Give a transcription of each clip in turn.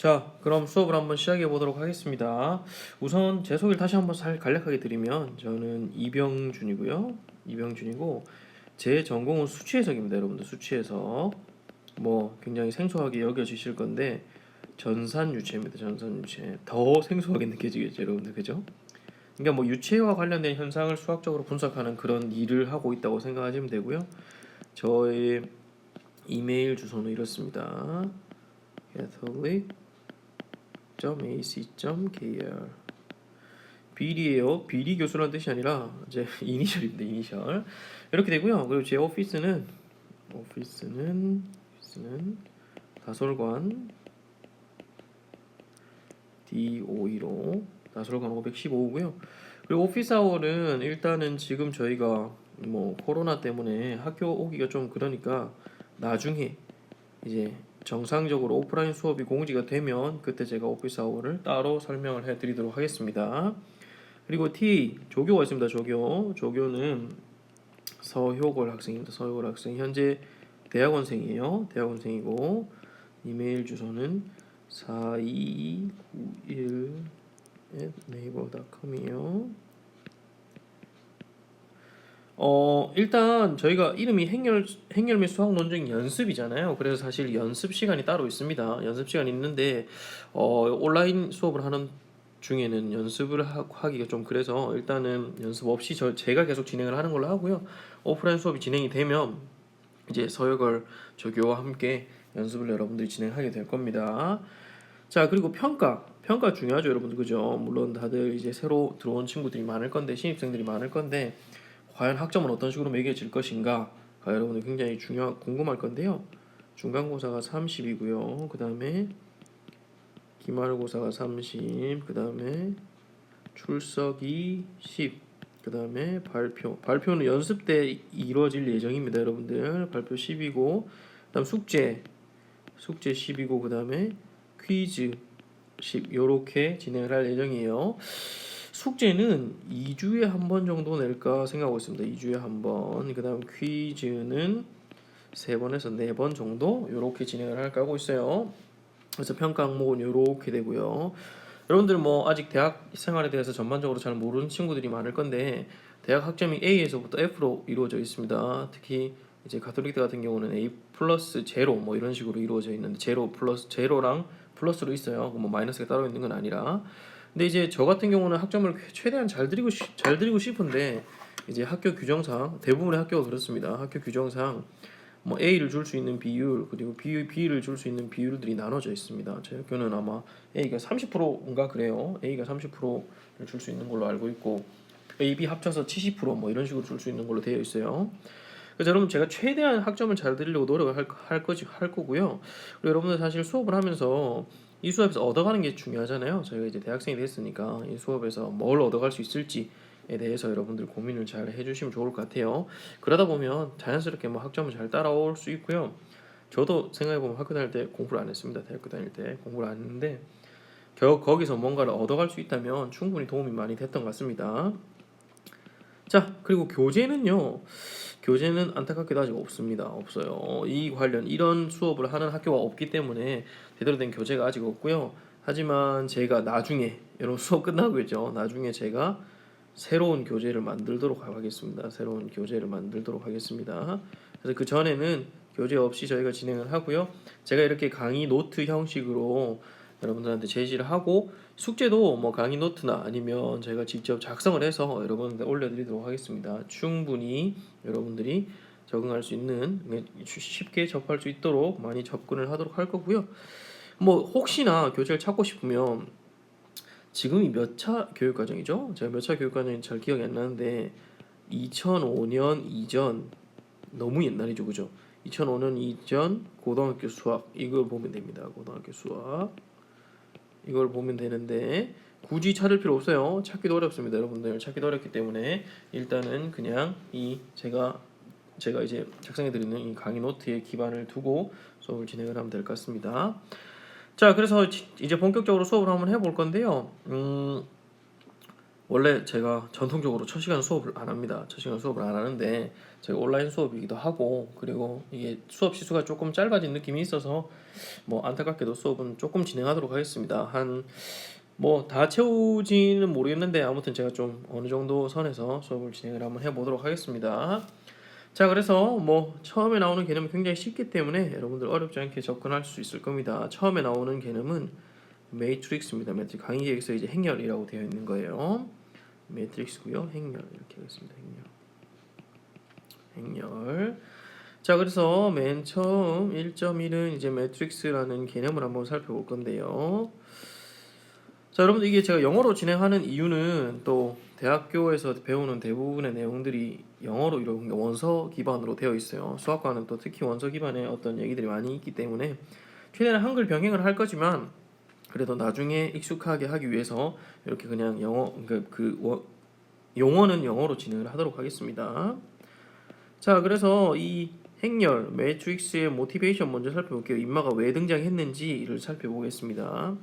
자, 그럼 수업을 한번 시작해 보도록 하겠습니다. 우선 제 소개를 다시 한번 간략하게 드리면 저는 이병준이고요. 이병준이고 제 전공은 수치해석입니다. 여러분들 수치해석 뭐 굉장히 생소하게 여겨지실 건데 전산유체입니다. 전산유체 더 생소하게 느껴지겠죠, 여러분들 그죠? 그러니까 뭐 유체와 관련된 현상을 수학적으로 분석하는 그런 일을 하고 있다고 생각하시면 되고요. 저의 이메일 주소는 이렇습니다. catholic.ac.kr 비리예요. 비리 교수라는 뜻이 아니라 제 이니셜입니다. 이니셜 이렇게 되고요. 그리고 제 오피스는 다솔관 D515 다솔관 515고요. 그리고 오피스 아워는 일단은 지금 저희가 뭐 코로나 때문에 학교 오기가 좀 그러니까 나중에 이제 정상적으로 오프라인 수업이 공지가 되면 그때 제가 오피스 아워를 따로 설명을 해드리도록 하겠습니다. 그리고 T 조교가 있습니다. 조교는 서효골 학생입니다. 서효골 학생 현재 대학원생이에요. 대학원생이고 이메일 주소는 4291@naver.com이에요. 일단 저희가 이름이 행렬 및 수학 논증 연습이잖아요. 그래서 사실 연습 시간이 따로 있습니다. 연습 시간이 있는데 온라인 수업을 하는 중에는 연습을 하기가 좀 그래서 일단은 연습 없이 제가 계속 진행을 하는 걸로 하고요. 오프라인 수업이 진행이 되면 이제 서역을 조교와 함께 연습을 여러분들이 진행하게 될 겁니다. 자, 그리고 평가 중요하죠, 여러분들 그죠? 물론 다들 이제 새로 들어온 친구들이 많을 건데 신입생들이 많을 건데 과연 학점은 어떤 식으로 매겨질 것인가 여러분들 굉장히 궁금할 건데요. 중간고사가 30이고요. 그 다음에 기말고사가 30, 그 다음에 출석이 10, 그 다음에 발표는 연습 때 이루어질 예정입니다. 여러분들 발표 10이고 그 다음 숙제 10이고 그 다음에 퀴즈 10 요렇게 진행을 할 예정이에요. 숙제는 2주에 한 번 정도 낼까 생각하고 있습니다. 2주에 한 번. 그 다음 퀴즈는 3번에서 4번 정도 요렇게 진행을 할까 하고 있어요. 그래서 평가 항목은 요렇게 되고요. 여러분들 뭐 아직 대학 생활에 대해서 전반적으로 잘 모르는 친구들이 많을 건데 대학 학점이 A에서부터 F로 이루어져 있습니다. 특히 이제 가톨릭대 같은 경우는 A 플러스 제로 뭐 이런 식으로 이루어져 있는데 제로 플러스 제로랑 플러스로 있어요. 뭐 마이너스가 따로 있는 건 아니라. 근데 이제 저 같은 경우는 학점을 최대한 잘 드리고 싶은데 이제 학교 규정상 대부분의 학교가 그렇습니다. 학교 규정상 뭐 A를 줄 수 있는 비율 그리고 B를 줄 수 있는 비율들이 나눠져 있습니다. 제 학교는 아마 A가 30%인가 그래요. A가 30%를 줄 수 있는 걸로 알고 있고 A, B 합쳐서 70%뭐 이런 식으로 줄 수 있는 걸로 되어 있어요. 그래서 여러분 제가 최대한 학점을 잘 드리려고 노력을 할 거고요. 그리고 여러분들 사실 수업을 하면서 이 수업에서 얻어가는 게 중요하잖아요. 저희가 이제 대학생이 됐으니까 이 수업에서 뭘 얻어갈 수 있을지에 대해서 여러분들 고민을 잘 해주시면 좋을 것 같아요. 그러다 보면 자연스럽게 뭐 학점을 잘 따라올 수 있고요. 저도 생각해보면 학교 다닐 때 공부를 안 했습니다. 대학교 다닐 때 공부를 안 했는데 결국 거기서 뭔가를 얻어갈 수 있다면 충분히 도움이 많이 됐던 것 같습니다. 자, 그리고 교재는 안타깝게도 아직 없습니다. 없어요. 이 관련 이런 수업을 하는 학교가 없기 때문에 제대로 된 교재가 아직 없고요. 하지만 제가 나중에 여러분 수업 끝나고겠죠. 나중에 제가 새로운 교재를 만들도록 하겠습니다. 새로운 교재를 만들도록 하겠습니다. 그래서 그 전에는 교재 없이 저희가 진행을 하고요. 제가 이렇게 강의 노트 형식으로 여러분들한테 제시를 하고 숙제도 뭐 강의 노트나 아니면 제가 직접 작성을 해서 여러분한테 올려드리도록 하겠습니다. 충분히 여러분들이 적응할 수 있는 쉽게 접할 수 있도록 많이 접근을 하도록 할 거고요. 뭐 혹시나 교재를 찾고 싶으면 지금이 몇 차 교육과정이죠? 제가 몇 차 교육과정인지 잘 기억이 안 나는데 2005년 이전 너무 옛날이죠, 그죠? 2005년 이전 고등학교 수학 이걸 보면 됩니다. 고등학교 수학 이걸 보면 되는데 굳이 찾을 필요 없어요. 찾기도 어렵습니다, 여러분들. 찾기도 어렵기 때문에 일단은 그냥 이 제가 이제 작성해 드리는 이 강의 노트에 기반을 두고 수업을 진행을 하면 될 것 같습니다. 자, 그래서 이제 본격적으로 수업을 한번 해볼 건데요. 원래 제가 전통적으로 첫 시간 수업을 안 합니다. 첫 시간 수업을 안 하는데 제가 온라인 수업이기도 하고 그리고 이게 수업 시수가 조금 짧아진 느낌이 있어서 뭐 안타깝게도 수업은 조금 진행하도록 하겠습니다. 한 뭐 다 채우지는 모르겠는데 아무튼 제가 좀 어느 정도 선에서 수업을 진행을 한번 해보도록 하겠습니다. 자, 그래서 뭐 처음에 나오는 개념은 굉장히 쉽기 때문에 여러분들 어렵지 않게 접근할 수 있을 겁니다. 처음에 나오는 개념은 매트릭스입니다. 매트릭스 강의 계획서 이제 행렬이라고 되어 있는 거예요. 매트릭스고요. 행렬 이렇게 하겠습니다. 행렬. 자, 그래서 맨 처음 1.1은 이제 매트릭스라는 개념을 한번 살펴볼 건데요. 자, 여러분들 이게 제가 영어로 진행하는 이유는 또 대학교에서 배우는 대부분의 내용들이 영어로 이런 원서 기반으로 되어 있어요. 수학과는 또 특히 원서 기반의 어떤 얘기들이 많이 있기 때문에 최대한 한글 병행을 할 거지만 그래도 나중에 익숙하게 하기 위해서 이렇게 그냥 영어 용어는 영어로 진행을 하도록 하겠습니다. 자, 그래서 이 행렬 매트릭스의 모티베이션 먼저 살펴볼게요. 인마가 왜 등장했는지를 살펴보겠습니다.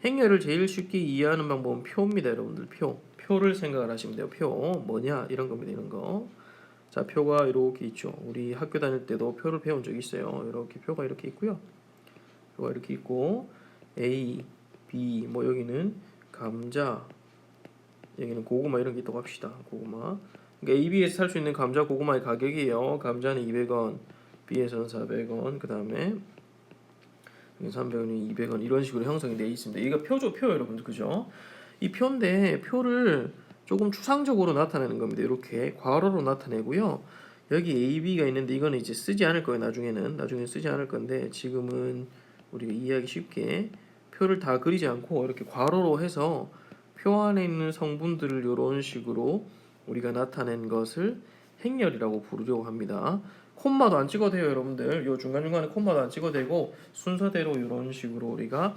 행렬을 제일 쉽게 이해하는 방법은 표입니다, 여러분들. 표를 생각을 하시면 돼요. 표 뭐냐 이런 겁니다. 이런 거. 자, 표가 이렇게 있죠. 우리 학교 다닐 때도 표를 배운 적이 있어요. 이렇게 표가 이렇게 있고요. 표가 이렇게 있고 A, B 뭐 여기는 감자, 여기는 고구마 이런 게 있다고 합시다. 고구마. 그러니까 AB에서 살 수 있는 감자, 고구마의 가격이에요. 감자는 200원, B에서는 400원. 그 다음에 300원이 200원 이런 식으로 형성이 되어 있습니다. 이거 표죠, 표 여러분들 그죠? 이 표인데 표를 조금 추상적으로 나타내는 겁니다. 이렇게 괄호로 나타내고요. 여기 A, B가 있는데 이거는 이제 쓰지 않을 거예요. 나중에 쓰지 않을 건데 지금은 우리가 이해하기 쉽게 표를 다 그리지 않고 이렇게 괄호로 해서 표 안에 있는 성분들을 이런 식으로 우리가 나타낸 것을 행렬이라고 부르려고 합니다. 콤마도 안 찍어도 돼요, 여러분들. 요 중간중간에 콤마도 안 찍어도 되고 순서대로 이런 식으로 우리가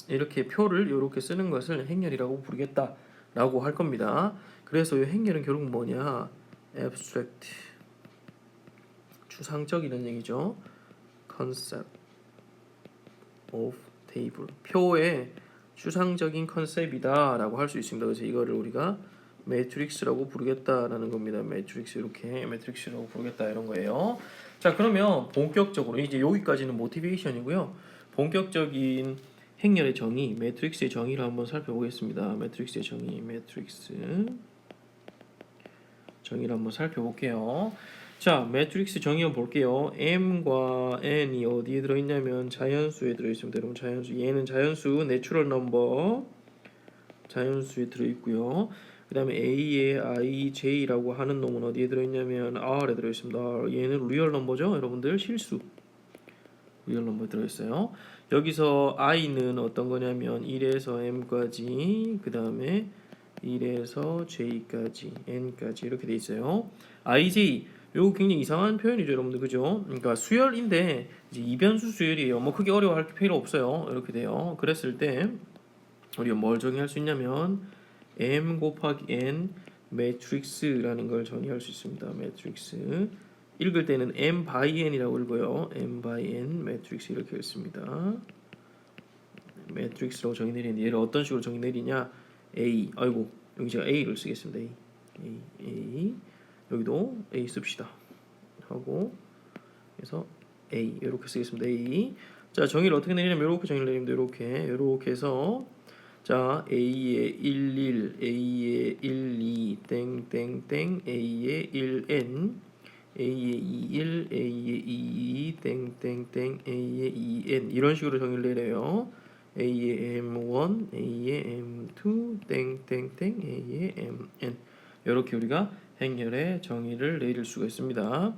이렇게 표를 이렇게 쓰는 것을 행렬이라고 부르겠다라고 할 겁니다. 그래서 이 행렬은 결국 뭐냐? abstract 추상적이라는 얘기죠. concept of table 표의 추상적인 컨셉이다라고 할 수 있습니다. 그래서 이거를 우리가 매트릭스라고 부르겠다라는 겁니다. 매트릭스 이렇게 매트릭스라고 부르겠다 이런 거예요. 자, 그러면 본격적으로 이제 여기까지는 모티베이션이고요. 본격적인 행렬의 정의, 매트릭스의 정의를 한번 살펴보겠습니다. 매트릭스의 정의, 매트릭스 정의를 한번 살펴볼게요. 자, 매트릭스 정의 한번 볼게요. m과 n이 어디에 들어있냐면 자연수에 들어있습니다. 여러분 자연수, 얘는 자연수, 내추럴 넘버 자연수에 들어있고요. 그 다음에 A에 I, J라고 하는 놈은 어디에 들어있냐면 R에 들어있습니다. 얘는 리얼 넘버죠. 여러분들 실수 리얼 넘버에 들어있어요. 여기서 I는 어떤 거냐면 1에서 M까지 그 다음에 1에서 J까지 N까지 이렇게 돼 있어요. IJ 요거 굉장히 이상한 표현이죠, 여러분들 그죠? 그러니까 수열인데 이제 이변수 수열이에요. 뭐 크게 어려워할 필요 없어요. 이렇게 돼요. 그랬을 때 우리가 뭘 정의할 수 있냐면 m 곱하기 n 매트릭스라는 걸 정의할 수 있습니다. 매트릭스 읽을 때는 m by n이라고 읽어요. m by n 매트릭스 이렇게 읽습니다. 매트릭스라고 정의 내리는데 얘를 어떤 식으로 정의 내리냐? A 아이고 여기 제가 A를 쓰겠습니다. A 여기도 A 씁시다. 하고 그래서 A 이렇게 쓰겠습니다. A 자 정의를 어떻게 내리냐면 이렇게 정의를 내립니다. 이렇게 해서 자 A의 11, A의 12, 땡땡땡, A의 1N, A의 21, A의 22, 땡땡땡, A의 2N 이런 식으로 정의를 내려요. A의 M1, A의 M2, 땡땡땡, A의 MN 이렇게 우리가 행렬의 정의를 내릴 수가 있습니다.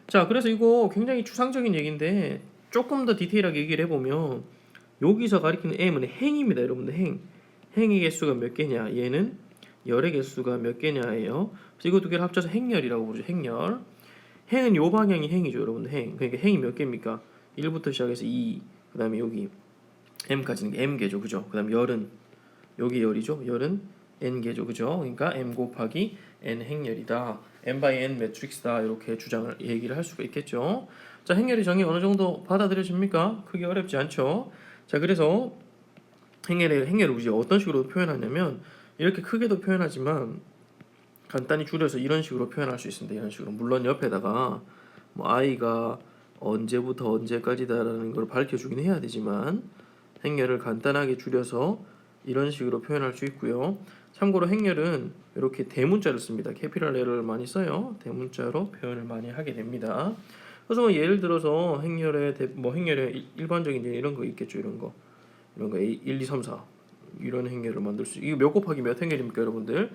자 그래서 이거 굉장히 추상적인 얘기인데 조금 더 디테일하게 얘기를 해보면 여기서 가리키는 m은 행입니다. 여러분들 행의 개수가 몇 개냐 얘는 열의 개수가 몇 개냐예요. 그래서 이거 두 개를 합쳐서 행렬이라고 부르죠. 행은 요 방향이 행이죠. 여러분들 그러니까 행이 몇 개입니까? 1부터 시작해서 2 그 다음에 여기 m까지는 m개죠. 그죠? 그 다음 열은 여기 열이죠. 열은 n개죠. 그죠? 그러니까 m 곱하기 n 행렬이다. m by n 매트릭스다. 이렇게 주장을 얘기를 할 수가 있겠죠. 자 행렬의 정의 어느 정도 받아들여집니까? 크게 어렵지 않죠. 자 그래서 행렬을 우리 어떤 식으로 표현하냐면 이렇게 크게도 표현하지만 간단히 줄여서 이런 식으로 표현할 수 있습니다. 이런 식으로. 물론 옆에다가 뭐 i가 언제부터 언제까지다라는 걸 밝혀주긴 해야 되지만 행렬을 간단하게 줄여서 이런 식으로 표현할 수 있고요. 참고로 행렬은 이렇게 대문자를 씁니다. 캐피탈 레터를 많이 써요. 대문자로 표현을 많이 하게 됩니다. 그래서 뭐 예를 들어서 행렬의 일반적인 이런 거 있겠죠. 이런 거 1, 2, 3, 4 이런 행렬을 만들 수. 이거 몇 곱하기 몇 행렬입니까, 여러분들?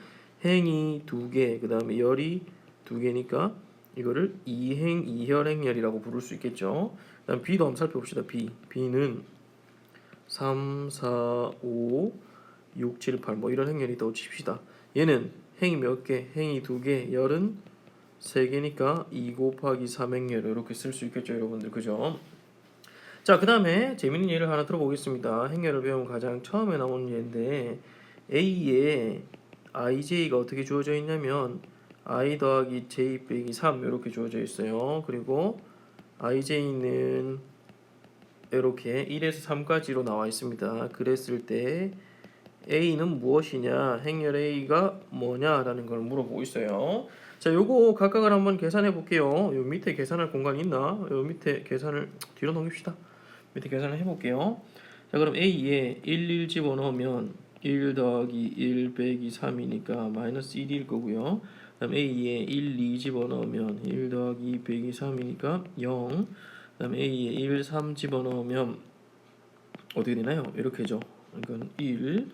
행이 2개, 그 다음에 열이 2개니까 이거를 이행 이혈 행렬이라고 부를 수 있겠죠. 그다음 B도 한번 살펴봅시다. B는 3, 4, 5, 6, 7, 8 뭐 이런 행렬이 있다고 칩시다. 얘는 행이 몇 개? 행이 2개, 열은 3개니까 2 곱하기 3 행렬 이렇게 쓸 수 있겠죠, 여러분들. 그죠? 자, 그 다음에 재밌는 예를 하나 들어보겠습니다. 행렬을 배우면 가장 처음에 나오는 예인데 A에 IJ가 어떻게 주어져 있냐면 I 더하기 J 빼기 3 이렇게 주어져 있어요. 그리고 IJ는 이렇게 1에서 3까지로 나와 있습니다. 그랬을 때 A는 무엇이냐, 행렬 A가 뭐냐라는 걸 물어보고 있어요. 자, 요거 각각을 한번 계산해 볼게요. 요 밑에 계산할 공간이 있나? 요 밑에 계산을 뒤로 넘깁시다. 밑에 계산을 해볼게요. 자, 그럼 A에 1 집어넣으면 1 더하기 1 빼기 3이니까 마이너스 1일 거고요. 그다음 A에 1, 2 집어넣으면 1 더하기 2 빼기 3이니까 0. 그다음 A에 1, 3 집어넣으면 어떻게 되나요? 이렇게죠. 이건 1.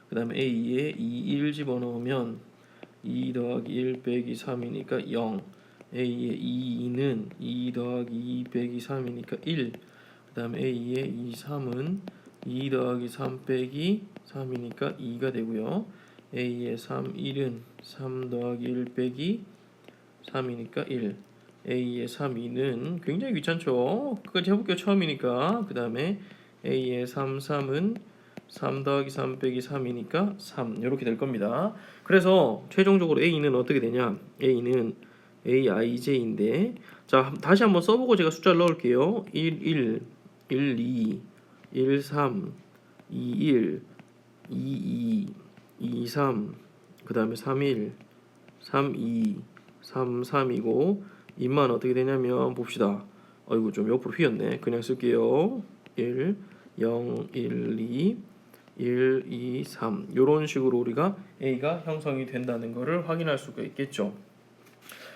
그다음에 A에 2, 1 집어넣으면 2 더하기 1 빼기 3이니까 0. A에 2는 2 더하기 2 빼기 3이니까 1. 그 다음에 A의 2, 3은 2 더하기 3 빼기 3이니까 2가 되고요. A의 3, 1은 3 더하기 1 빼기 3이니까 1. A의 3, 2는 굉장히 귀찮죠? 끝까지 해볼게요. 처음이니까. 그 다음에 A의 3, 3은 3 더하기 3 빼기 3이니까 3 이렇게 될 겁니다. 그래서 최종적으로 A는 어떻게 되냐? A는 AIJ인데 자, 다시 한번 써보고 제가 숫자를 넣을게요. 1, 2, 1, 3, 2, 1, 2, 2, 2, 3, 그 다음에 3, 1, 3, 2, 3, 3이고 인만 어떻게 되냐면 봅시다. 어이구 좀 옆으로 휘었네. 그냥 쓸게요. 1, 0, 1, 2, 1, 2, 3 이런 식으로 우리가 A가 형성이 된다는 것을 확인할 수가 있겠죠.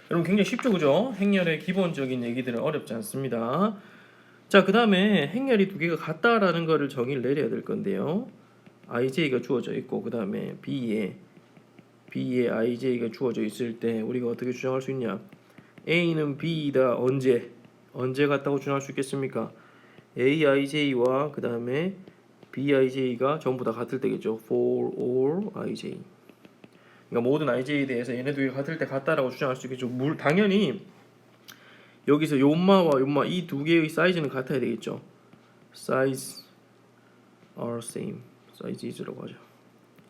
여러분 굉장히 쉽죠, 그죠? 행렬의 기본적인 얘기들은 어렵지 않습니다. 자, 그 다음에 행렬이 두 개가 같다라는 것을 정의를 내려야 될 건데요. IJ가 주어져 있고 그 다음에 B에 IJ가 주어져 있을 때 우리가 어떻게 주장할 수 있냐? A는 B이다. 언제 같다고 주장할 수 있겠습니까? AIJ와 그 다음에 BIJ가 전부 다 같을 때겠죠. For all IJ. 그러니까 모든 IJ에 대해서 얘네 두 개가 같을 때 같다라고 주장할 수 있겠죠. 당연히 여기서 요마와 요마 이 두 개의 사이즈는 같아야 되겠죠. Size are same. Size is라고 하죠.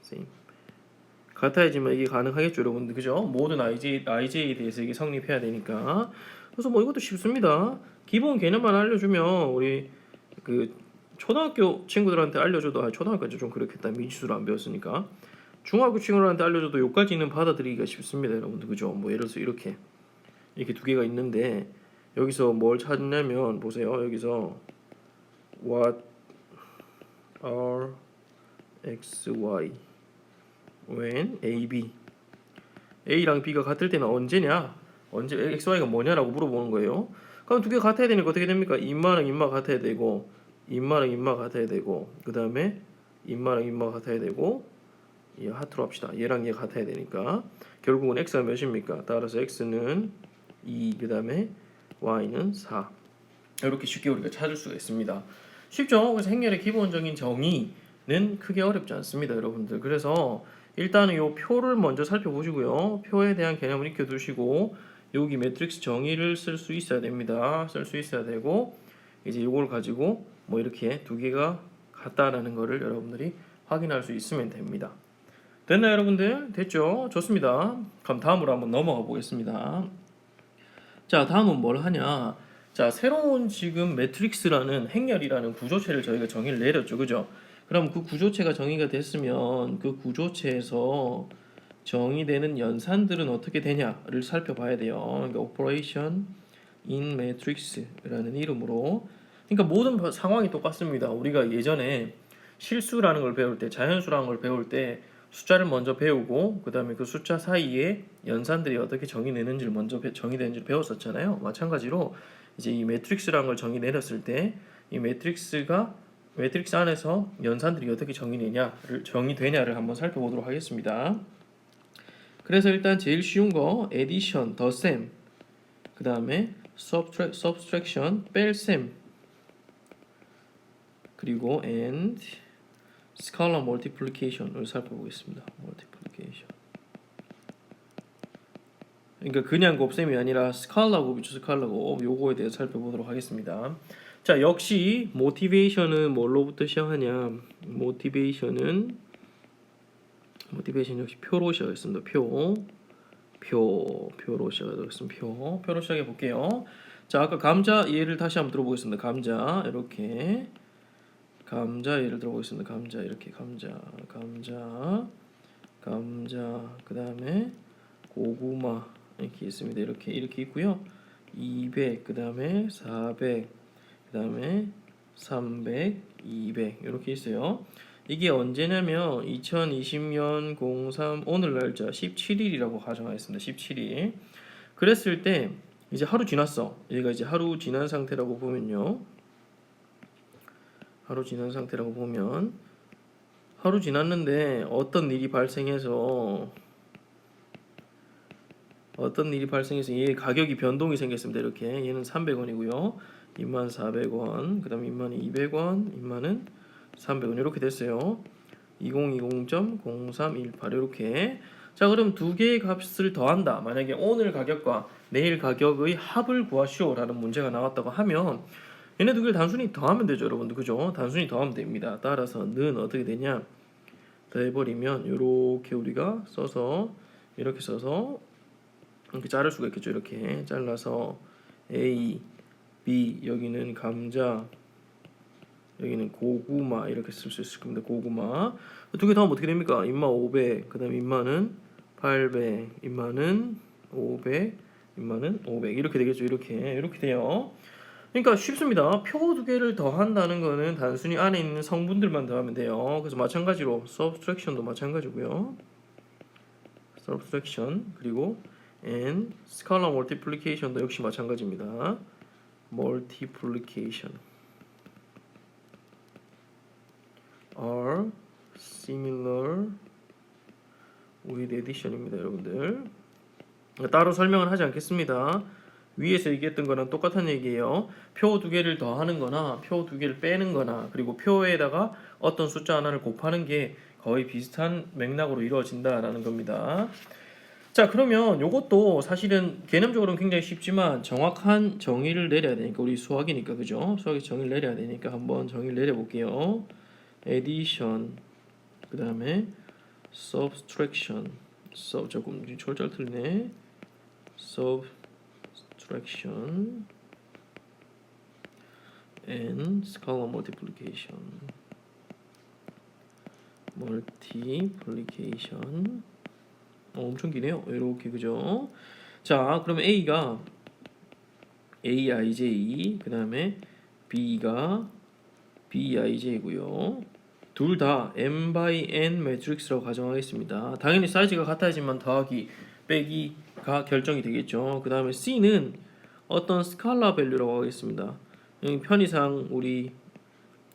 Same. 같아야지만 이게 가능하겠죠, 여러분들. 그죠? 모든 IJ에 대해서 이게 성립해야 되니까. 그래서 뭐 이것도 쉽습니다. 기본 개념만 알려주면 우리 그 초등학교 친구들한테 알려줘도 초등학교까지 좀 그렇겠다. 미지수를 안 배웠으니까. 중학교 친구들한테 알려줘도 요까지는 받아들이기가 쉽습니다, 여러분들. 그죠? 뭐 예를 들어서 이렇게 두 개가 있는데 여기서 뭘 찾냐면 보세요. 여기서 what are x, y when a, b a랑 b가 같을 때는 언제냐? 언제 x, y가 뭐냐라고 물어보는 거예요. 그럼 두 개가 같아야 되니까 어떻게 됩니까? 인마랑 인마 같아야 되고 인마랑 인마 같아야 되고 그 다음에 인마랑 인마 같아야 되고 이 하트로 합시다. 얘랑 얘 같아야 되니까 결국은 x가 몇입니까? 따라서 x는 2, 그 다음에 y는 4. 이렇게 쉽게 우리가 찾을 수가 있습니다. 쉽죠? 그래서 행렬의 기본적인 정의는 크게 어렵지 않습니다, 여러분들. 그래서 일단은 요 표를 먼저 살펴보시고요. 표에 대한 개념을 익혀두시고 여기 매트릭스 정의를 쓸 수 있어야 됩니다. 쓸 수 있어야 되고 이제 요걸 가지고 뭐 이렇게 두 개가 같다라는 거를 여러분들이 확인할 수 있으면 됩니다. 됐나요, 여러분들? 됐죠? 좋습니다. 그럼 다음으로 한번 넘어가 보겠습니다. 자, 다음은 뭘 하냐? 자, 새로운 지금 매트릭스라는 행렬이라는 구조체를 저희가 정의를 내렸죠, 그죠? 그럼 그 구조체가 정의가 됐으면 그 구조체에서 정의되는 연산들은 어떻게 되냐를 살펴봐야 돼요. 그러니까 operation in matrix라는 이름으로. 그러니까 모든 상황이 똑같습니다. 우리가 예전에 실수라는 걸 배울 때, 자연수라는 걸 배울 때 숫자를 먼저 배우고 그 다음에 그 숫자 사이에 연산들이 어떻게 정의되는지를 먼저 정의되는지를 배웠었잖아요. 마찬가지로 이제 이 매트릭스라는 걸 정의 내렸을 때 이 매트릭스 안에서 연산들이 어떻게 정의되냐를 한번 살펴보도록 하겠습니다. 그래서 일단 제일 쉬운 거 addition, 덧셈, 그 다음에 subtraction, 뺄셈, 그리고 and scalar multiplication을 살펴보겠습니다. multiplication. 그러니까 그냥 곱셈이 아니라 스칼라 곱이죠. 스칼라 곱. 요거에 대해서 살펴보도록 하겠습니다. 자, 역시 모티베이션은 뭘로부터 시작하냐? 모티베이션 역시 표로 시작했습니다. 표로 시작하겠습니다. 표로 시작해 볼게요. 자, 아까 감자 예를 다시 한번 들어보겠습니다. 감자 이렇게 감자 예를 들어보겠습니다. 감자 이렇게 감자 그 다음에 고구마 이렇게 있습니다. 이렇게 있고요. 200 그 다음에 400 그 다음에 300 200 이렇게 있어요. 이게 언제냐면 2020년 03 오늘 날짜 17일이라고 가정하겠습니다. 17일. 그랬을 때 이제 하루 지났어. 얘가 이제 하루 지난 상태라고 보면요. 하루 지난 상태라고 보면 하루 지났는데 어떤 일이 발생해서 얘 가격이 변동이 생겼습니다. 이렇게 얘는 300원이고요. 24,400원, 그 다음에 22,200원, 20,300원 이렇게 됐어요. 2020.0318 이렇게. 자, 그럼 두 개의 값을 더한다. 만약에 오늘 가격과 내일 가격의 합을 구하시오라는 문제가 나왔다고 하면 얘네 두 개를 단순히 더하면 되죠, 여러분들. 그죠? 단순히 더하면 됩니다. 따라서 는 어떻게 되냐? 더해버리면 이렇게 우리가 이렇게 써서 이렇게 자를 수가 있겠죠. 이렇게 잘라서 A, B 여기는 감자, 여기는 고구마 이렇게 쓸 수 있을 겁니다. 고구마 두 개 더하면 어떻게 됩니까? 인마 500, 그 다음 인마는 800, 인마는 500, 인마는 500 이렇게 되겠죠. 이렇게 돼요. 그러니까 쉽습니다. 표 두 개를 더한다는 거는 단순히 안에 있는 성분들만 더하면 돼요. 그래서 마찬가지로 subtraction도 마찬가지고요. subtraction 그리고 and scalar multiplication도 역시 마찬가지입니다. multiplication are similar with addition입니다, 여러분들. 따로 설명은 하지 않겠습니다. 위에서 얘기했던 거랑 똑같은 얘기예요. 표 두 개를 더하는 거나 표 두 개를 빼는 거나 그리고 표에다가 어떤 숫자 하나를 곱하는 게 거의 비슷한 맥락으로 이루어진다라는 겁니다. 자, 그러면 요것도 사실은 개념적으로는 굉장히 쉽지만 정확한 정의를 내려야 되니까 우리 수학이니까 그죠? 수학에서 정의를 내려야 되니까 한번 정의를 내려볼게요. addition 그 다음에 subtraction 조금 철잘 틀리네. subtraction and scalar multiplication 엄청 기네요. 이렇게 그죠? 자, 그러면 A가 AIJ 그 다음에 B가 BIJ고요. 둘 다 m by n 매트릭스라고 가정하겠습니다. 당연히 사이즈가 같아야지만 더하기 빼기가 결정이 되겠죠. 그 다음에 C는 어떤 스칼라 밸류라고 하겠습니다. 편의상 우리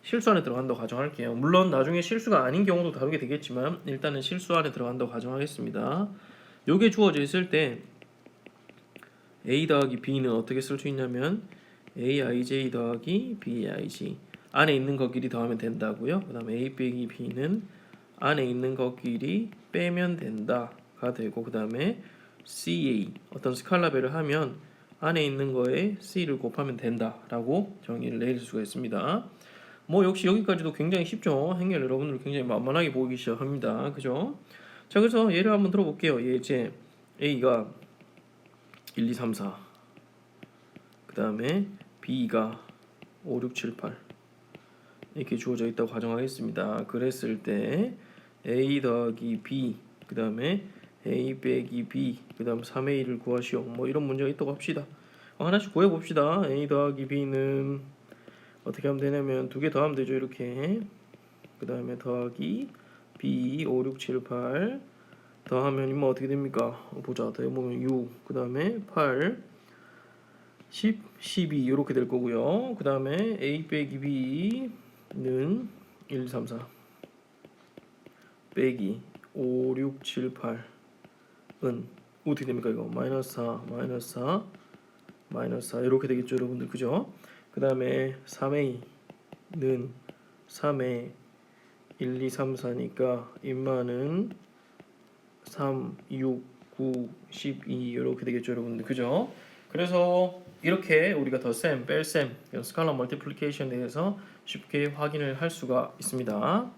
실수 안에 들어간다고 가정할게요. 물론 나중에 실수가 아닌 경우도 다루게 되겠지만 일단은 실수 안에 들어간다고 가정하겠습니다. 요게 주어져 있을 때 A 더하기 B는 어떻게 쓸 수 있냐면 AIJ 더하기 BIJ 안에 있는 것끼리 더하면 된다고요. 그 다음에 A 빼기 B는 안에 있는 것끼리 빼면 된다가 되고 그 다음에 CA 어떤 스칼라벨을 하면 안에 있는 거에 C를 곱하면 된다라고 정의를 내릴 수가 있습니다. 뭐 역시 여기까지도 굉장히 쉽죠. 행렬 여러분들 굉장히 만만하게 보기 시작합니다. 그죠? 자, 그래서 예를 한번 들어볼게요. 예제 A가 1, 2, 3, 4 그 다음에 B가 5, 6, 7, 8 이렇게 주어져 있다고 가정하겠습니다. 그랬을 때 a 더하기 b 그 다음에 a 빼기 b 그 다음 3의 1을 구하시오. 뭐 이런 문제가 있다고 합시다. 하나씩 구해봅시다. a 더하기 b는 어떻게 하면 되냐면 두 개 더하면 되죠. 이렇게 그 다음에 더하기 b 5, 6, 7, 8 더하면 이뭐 어떻게 됩니까? 보자. 더해보면 6, 그 다음에 8, 10, 12 이렇게 될 거고요. 그 다음에 a 빼기 b는 1, 3, 4 빼기 5, 6, 7, 8은 어떻게 됩니까? 이거 마이너스 4, 마이너스 4, 마이너스 4 이렇게 되겠죠, 여러분들. 그죠? 그 다음에 3a는 3에 1, 2, 3, 4니까 임마는 3, 6, 9, 12 이렇게 되겠죠, 여러분들. 그죠? 그래서 이렇게 우리가 덧셈, 뺄셈, 스칼라 멀티플리케이션에 대해서 쉽게 확인을 할 수가 있습니다.